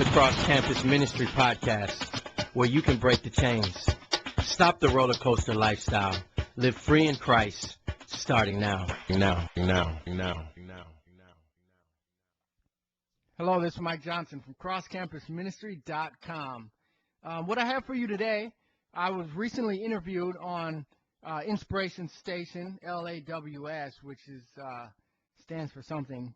the Cross Campus Ministry Podcast, where you can break the chains. Stop the roller coaster lifestyle. Live free in Christ, starting now. Hello, this is Mike Johnson from CrossCampusMinistry.com. What I have for you today, I was recently interviewed on Inspiration Station, LAWS, which is stands for something.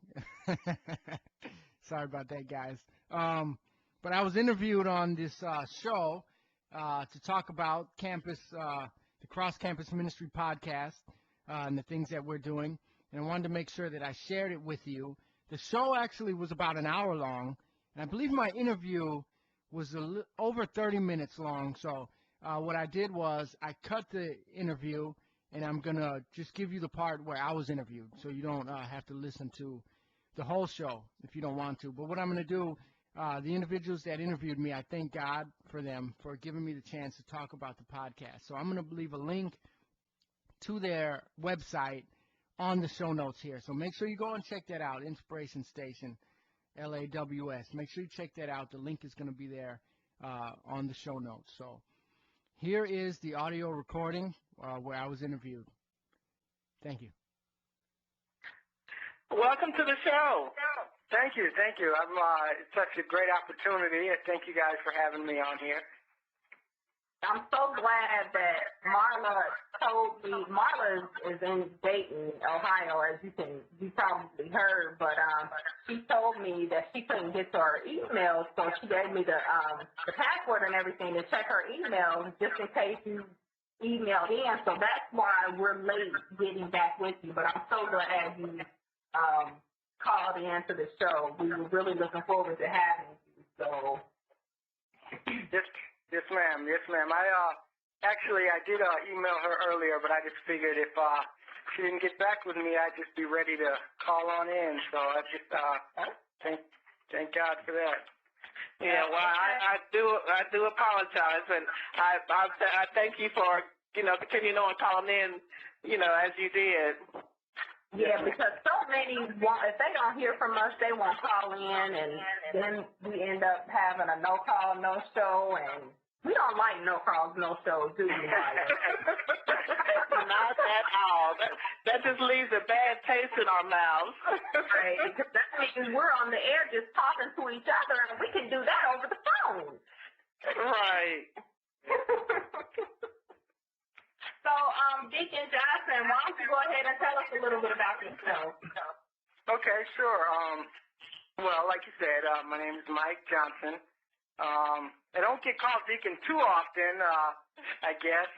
Sorry about that, guys. But I was interviewed on this show to talk about the Cross Campus Ministry Podcast and the things that we're doing. And I wanted to make sure that I shared it with you. The show actually was about an hour long, and I believe my interview was over 30 minutes long. So what I did was I cut the interview, and I'm going to just give you the part where I was interviewed, so you don't have to listen to the whole show if you don't want to. But what I'm going to do, the individuals that interviewed me, I thank God for them for giving me the chance to talk about the podcast. So I'm going to leave a link to their website on the show notes here. So make sure you go and check that out, Inspiration Station, LAWS. Make sure you check that out. The link is going to be there on the show notes. So here is the audio recording where I was interviewed. Thank you. Welcome to the show. Thank you. It's such a great opportunity. Thank you guys for having me on here. I'm so glad that Marla told me. Marla is in Dayton, Ohio, as you probably heard, but she told me that she couldn't get to her email, so she gave me the password and everything to check her email just in case you emailed in. So that's why we're late getting back with you. But I'm so glad you called in to the show. We were really looking forward to having you. So. Yes, ma'am. I did email her earlier, but I just figured if she didn't get back with me, I'd just be ready to call on in. So I just thank God for that. Yeah, well, I do apologize, and I thank you for continuing on calling in, as you did. Yeah, because so many if they don't hear from us, they won't call in, and then we end up having a no call, no show, and we don't like no calls, no shows, do we? Not at all. That just leaves a bad taste in our mouths. Right, because that means we're on the air just talking to each other, and we can do that over the phone. Right. So, Deacon Johnson, why don't you go ahead and tell us a little bit about yourself? Okay, sure. Well, like you said, my name is Mike Johnson. I don't get called deacon too often, I guess,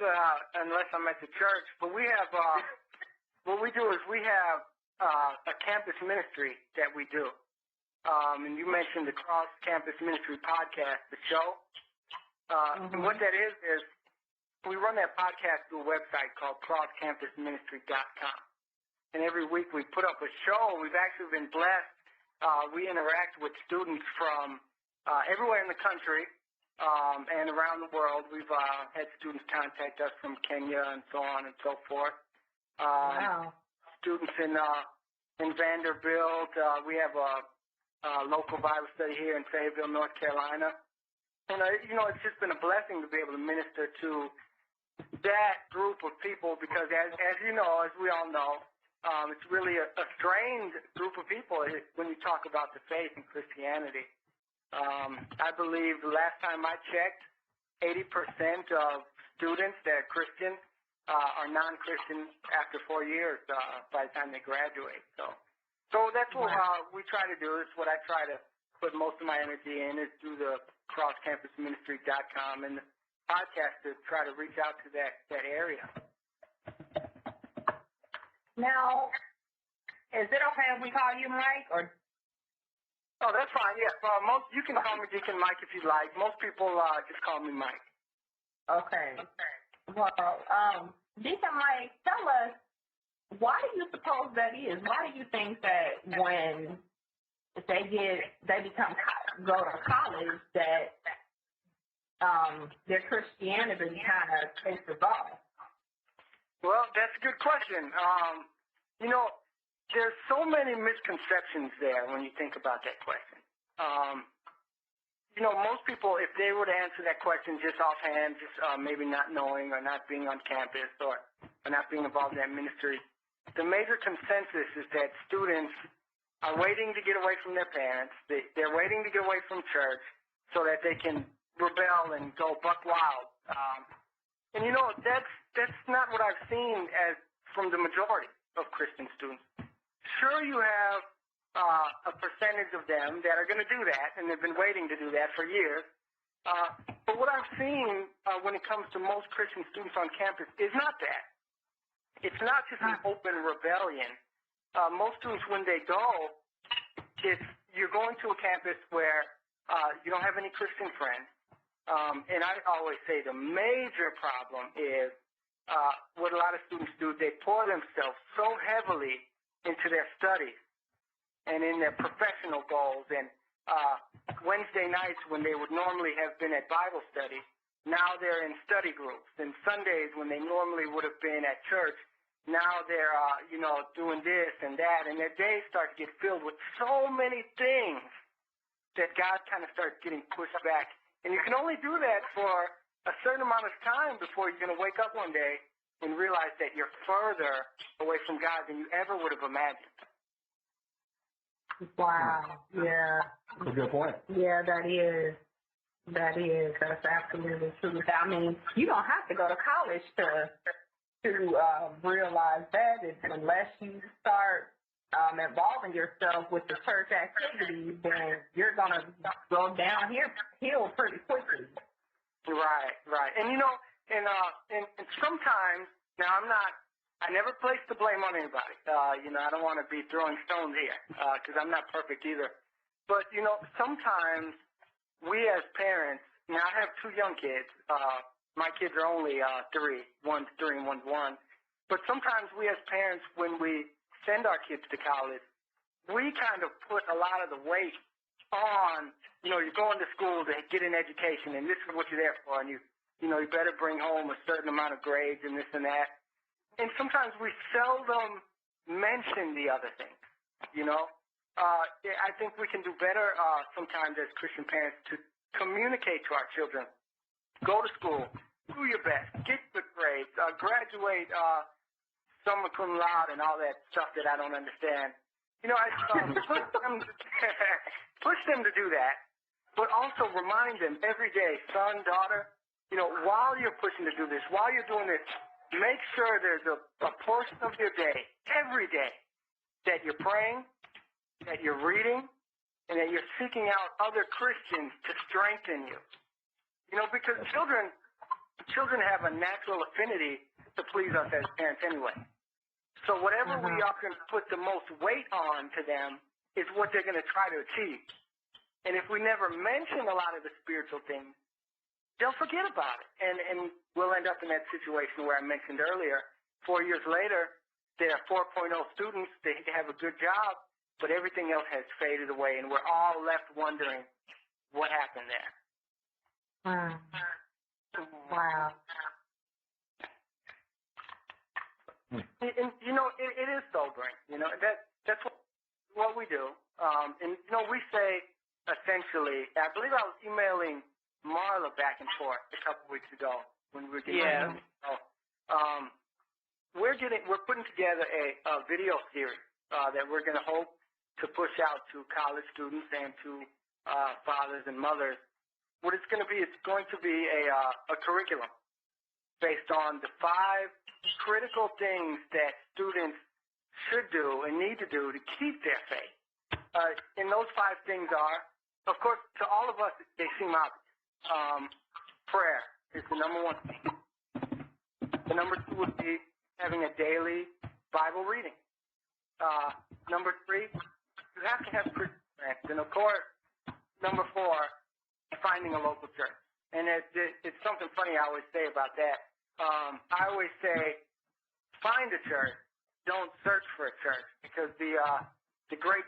unless I'm at the church. But we have, what we do is we have a campus ministry that we do. And you mentioned the Cross Campus Ministry Podcast, the show. And what that is we run that podcast through a website called CrossCampusMinistry.com. And every week we put up a show. We've actually been blessed. We interact with students from everywhere in the country and around the world. We've had students contact us from Kenya and so on and so forth. Wow. Students in Vanderbilt. We have a local Bible study here in Fayetteville, North Carolina. And, it's just been a blessing to be able to minister to that group of people because, as you know, as we all know, it's really a strange group of people when you talk about the faith and Christianity. I believe the last time I checked, 80% of students that are Christian are non-Christian after 4 years by the time they graduate. So that's what we try to do. It's what I try to put most of my energy in is through the CrossCampusMinistry.com and the podcast to try to reach out to that area. Now, is it okay if we call you Mike? Or? Oh, that's fine. Yeah, you can call me Deacon Mike if you like. Most people just call me Mike. Okay. Well, Deacon Mike, tell us, why do you suppose that is? Why do you think that when they go to college that their Christianity kind of takes off? Well, that's a good question. There's so many misconceptions there when you think about that question. most people, if they were to answer that question just offhand, just maybe not knowing or not being on campus or not being involved in that ministry, the major consensus is that students are waiting to get away from their parents. They're waiting to get away from church so that they can rebel and go buck wild. And that's not what I've seen as from the majority of Christian students. Sure, you have a percentage of them that are going to do that, and they've been waiting to do that for years. But what I've seen when it comes to most Christian students on campus is not that. It's not just an open rebellion. Most students, when they go, you're going to a campus where you don't have any Christian friends. And I always say the major problem is what a lot of students do. They pour themselves so heavily into their studies and in their professional goals. And Wednesday nights, when they would normally have been at Bible study, now they're in study groups. And Sundays, when they normally would have been at church, now they're, doing this and that. And their days start to get filled with so many things that God kind of starts getting pushed back. And you can only do that for a certain amount of time before you're going to wake up one day and realize that you're further away from God than you ever would have imagined. Wow. Yeah. That's a good point. Yeah, that is. That's absolutely true. I mean, you don't have to go to college to realize that unless you start involving yourself with the church activities, then you're going to go downhill pretty quickly. Right. And, and sometimes, now I never place the blame on anybody. I don't want to be throwing stones here because I'm not perfect either. But, sometimes we as parents, now I have two young kids. My kids are only 3. One's 3 and one's 1. But sometimes we as parents, when we send our kids to college, we kind of put a lot of the weight on, you're going to school to get an education, and this is what you're there for, and you better bring home a certain amount of grades and this and that. And sometimes we seldom mention the other things, I think we can do better sometimes as Christian parents to communicate to our children. Go to school, do your best, get good grades, graduate summa cum laude and all that stuff that I don't understand. I push them to do that, but also remind them every day, son, daughter, while you're pushing to do this, while you're doing this, make sure there's a portion of your day, every day, that you're praying, that you're reading, and that you're seeking out other Christians to strengthen you. Because children have a natural affinity to please us as parents anyway. So whatever we often put the most weight on to them is what they're going to try to achieve. And if we never mention a lot of the spiritual things, they'll forget about it. And we'll end up in that situation where I mentioned earlier, 4 years later, they're 4.0 students, they have a good job, but everything else has faded away, and we're all left wondering what happened there. Wow. And it is sobering. That's what we do. And we say essentially, I believe I was emailing Marla back and forth a couple weeks ago when we were getting we're putting together a video series that we're going to hope to push out to college students and to fathers and mothers. What it's going to be, a curriculum based on the 5 critical things that students should do and need to do to keep their faith. And those 5 things are, of course, to all of us, they seem obvious. Prayer is the number 1 thing. The number 2 would be having a daily Bible reading. Number 3, you have to have Christian friends. And, of course, number 4, finding a local church. And it's something funny I always say about that. I always say, find a church. Don't search for a church, because the great